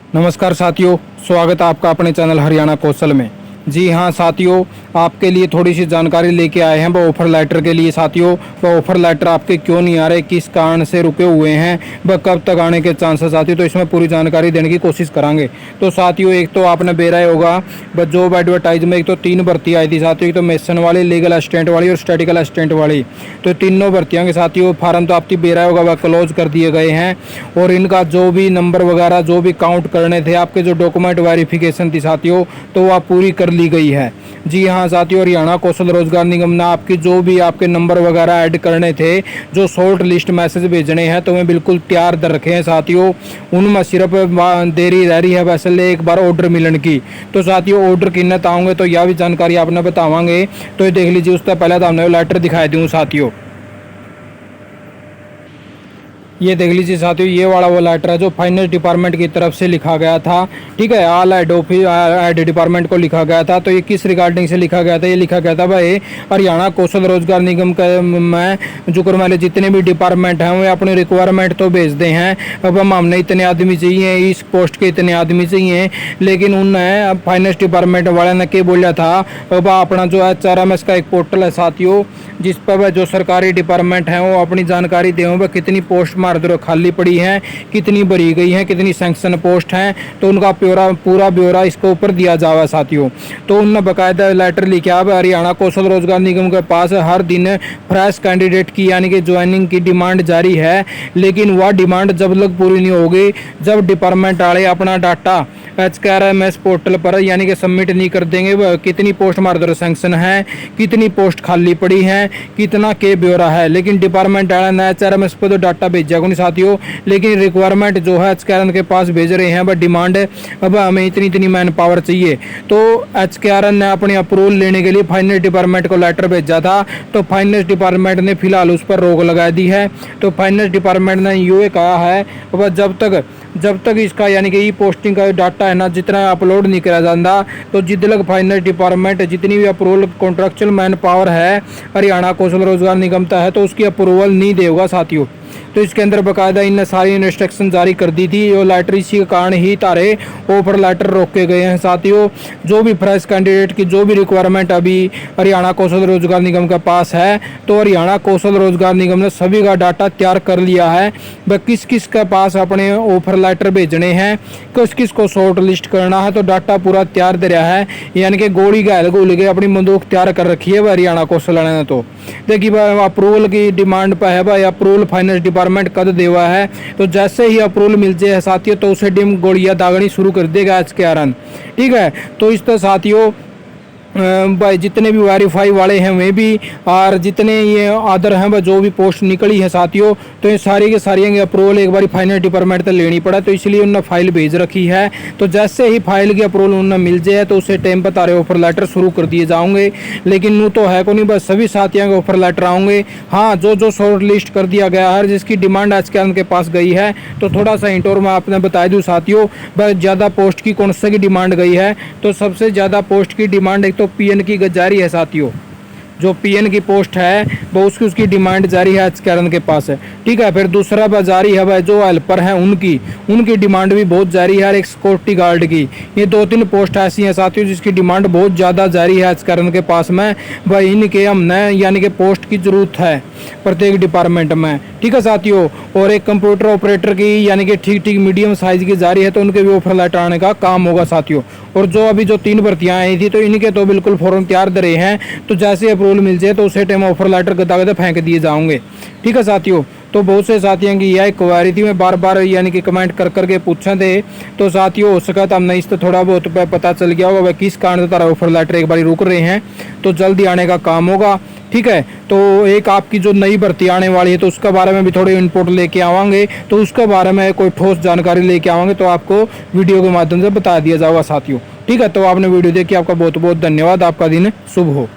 नमस्कार साथियों, स्वागत है आपका अपने चैनल हरियाणा कौशल में। जी हाँ साथियों, आपके लिए थोड़ी सी जानकारी लेके आए हैं वो ऑफर लेटर के लिए। साथियों, वो ऑफर लेटर आपके क्यों नहीं आ रहे, किस कारण से रुके हुए हैं, वह कब तक आने के चांसेस आती है, तो इसमें पूरी जानकारी देने की कोशिश करांगे। तो साथियों, एक तो आपने बेरा ही होगा बस जॉब एडवर्टाइज में एक तो 3 भर्ती आई थी साथियों। एक तो मेसन वाली, लीगल असिस्टेंट वाली और स्टैटिकल असिस्टेंट वाली। तो तीनों भर्तियों के साथियों फार्म तो आपकी बेरा होगा वह क्लोज कर दिए गए हैं और इनका जो भी नंबर वगैरह जो भी काउंट करने थे, आपके जो डॉक्यूमेंट वेरिफिकेशन थी साथियों, तो वह पूरी कर ली गई है। जी हाँ साथियों, हरियाणा कौशल रोजगार निगम ने आपकी जो भी आपके नंबर वगैरह ऐड करने थे, जो शॉर्ट लिस्ट मैसेज भेजने हैं, तो वे बिल्कुल तैयार कर रखे हैं साथियों। उनमें सिर्फ देरी रह रही है वैसे एक बार ऑर्डर मिलने की। तो साथियों, ऑर्डर किन्नत आऊँगे तो यह भी जानकारी आपने बतावांगे। तो ये देख लीजिए, उससे पहले तो हमने लेटर दिखाई दूँ साथियों। ये देख लीजिए साथियों, ये वाला वो लेटर है जो फाइनेंस डिपार्टमेंट की तरफ से लिखा गया था। ठीक है, all head office head department को लिखा गया था। तो ये किस रिगार्डिंग से लिखा गया था? ये लिखा गया था भाई हरियाणा कौशल रोजगार निगम में जुकर वाले जितने भी डिपार्टमेंट हैं वे अपने रिक्वायरमेंट तो भेजते हैं। अब हमने इतने आदमी चाहिए, इस पोस्ट के इतने आदमी चाहिए, लेकिन उनने फाइनेंस डिपार्टमेंट वाले ने क्या बोला था, अब अपना जो HRMS का एक पोर्टल है साथियों, जिस पर जो सरकारी डिपार्टमेंट हैं वो अपनी जानकारी दें वह कितनी पोस्ट मार्दर खाली पड़ी हैं, कितनी भरी गई हैं, कितनी सैंक्शन पोस्ट हैं, तो उनका पूरा ब्यौरा इसके ऊपर दिया जावा साथियों। तो उन्होंने बाकायदा लेटर लिखा है हरियाणा कौशल रोजगार निगम के पास हर दिन फ्रेश कैंडिडेट की यानी कि ज्वाइनिंग की डिमांड जारी है, लेकिन वह डिमांड जब तक पूरी नहीं होगी जब डिपार्टमेंट वाले अपना डाटा HRMS पोर्टल पर यानी कि सबमिट नहीं कर देंगे वह कितनी पोस्ट मार्दर सैंक्शन है, कितनी पोस्ट खाली पड़ी है, कितना के ब्यौरा है। लेकिन डिपार्टमेंट वाले ने HRMS पर तो डाटा भेजा नहीं साथियों, लेकिन रिक्वायरमेंट जो है HRMS के पास भेज रहे हैं वह डिमांड अब हमें इतनी मैन पावर चाहिए। तो HRMS ने अपनी अप्रूवल लेने के लिए फाइनेंस डिपार्टमेंट को लेटर भेजा था, तो फाइनेंस डिपार्टमेंट ने फिलहाल उस पर रोक लगा दी है। तो फाइनेंस डिपार्टमेंट ने ये कहा है वह जब तक इसका यानी कि ई पोस्टिंग का डाटा है ना जितना अपलोड नहीं करा जाता, तो जिद लग फाइनेंस डिपार्टमेंट जितनी भी अप्रूवल कॉन्ट्रैक्चुअल मैन पावर है हरियाणा कौशल रोजगार निगम का है तो उसकी अप्रूवल नहीं देगा साथियों। तो इसके अंदर बाकायदा इन सारी इंस्ट्रक्शन जारी कर दी थी। और लेटर इसी के कारण ही तारे ऑफर लेटर रोके गए हैं साथियों। जो भी फ्रेश कैंडिडेट की जो भी रिक्वायरमेंट अभी हरियाणा कौशल रोजगार निगम के पास है, तो हरियाणा कौशल रोजगार निगम ने सभी का डाटा तैयार कर लिया है। वह किस किस के पास अपने ऑफर लेटर भेजने हैं, किस किस को शॉर्ट लिस्ट करना है, तो डाटा पूरा तैयार दे रहा है। यानी कि गोली घायल गोली के अपनी बंदूक तैयार कर रखी है वह हरियाणा कौशल ने। तो देखिए अप्रूवल की डिमांड पर है भाई, अप्रूवल फाइनेंस डिपार्टमेंट कद देवा है, तो जैसे ही अप्रूवल मिल जाए साथियों तो उसे डिम गोलियां दागनी शुरू कर देगा HRMS। ठीक है, तो इस तरह साथियों भाई जितने भी वेरीफाई वाले हैं वे भी और जितने ये आदर हैं वह जो भी पोस्ट निकली है साथियों, तो ये सारी के सारी अप्रूवल एक बार फाइनेंस डिपार्टमेंट तक लेनी पड़ा, तो इसलिए उन्होंने फाइल भेज रखी है। तो जैसे ही फाइल की अप्रूवल उन्हें मिल जाए तो उसे टाइम पर तारे ऑफर लेटर शुरू कर दिए जाओगे। लेकिन वो तो है को नहीं, बस सभी साथियों के ऑफर लेटर आएंगे। हाँ, जो शॉर्ट लिस्ट कर दिया गया है जिसकी डिमांड HRMS के पास गई है, तो थोड़ा सा हिंट और मैं आपने बता दूँ साथियों, बस ज़्यादा पोस्ट की कौन सा की डिमांड गई है, तो सबसे ज़्यादा पोस्ट की डिमांड एक तो PN की जारी है साथियों। जो PN की पोस्ट है वो उसकी डिमांड जारी है HRMS के पास है। ठीक है, फिर दूसरा जारी है भाई जो हेल्पर हैं उनकी डिमांड भी बहुत जारी है। एक सिक्योरिटी गार्ड की, ये 2-3 पोस्ट ऐसी हैं साथियों जिसकी डिमांड बहुत ज़्यादा जारी है HRMS के पास में। भाई इनके हमने यानी कि पोस्ट की ज़रूरत है प्रत्येक डिपार्टमेंट में। ठीक है साथियों, और एक कंप्यूटर ऑपरेटर की यानी कि ठीक मीडियम साइज की जारी है, तो उनके भी ऑफर लेटर आने का काम होगा साथियों। और जो अभी जो 3 भर्तियां आई थी तो इनके तो बिल्कुल फॉर्म तैयार दे रहे हैं, तो जैसे अप्रूवल मिल जाए तो उसे टाइम ऑफर लेटर गदा फेंक दिए जाओगे। ठीक है साथियों, तो बहुत से साथियों की यह क्वेरी थी, मैं बार यानी कि कमेंट करके पूछे थे, तो साथियों हो सका तो हमने इस तो थोड़ा बहुत पता चल गया होगा किस कारण से तारा ऑफर लेटर एक बार रुक रहे हैं, तो जल्दी आने का काम होगा। ठीक है, तो एक आपकी जो नई भर्ती आने वाली है तो उसके बारे में भी थोड़ी इनपुट लेके आवांगे, तो उसके बारे में कोई ठोस जानकारी लेके आवांगे तो आपको वीडियो के माध्यम से बता दिया जाएगा साथियों। ठीक है, तो आपने वीडियो देखी, आपका बहुत बहुत धन्यवाद। आपका दिन शुभ हो।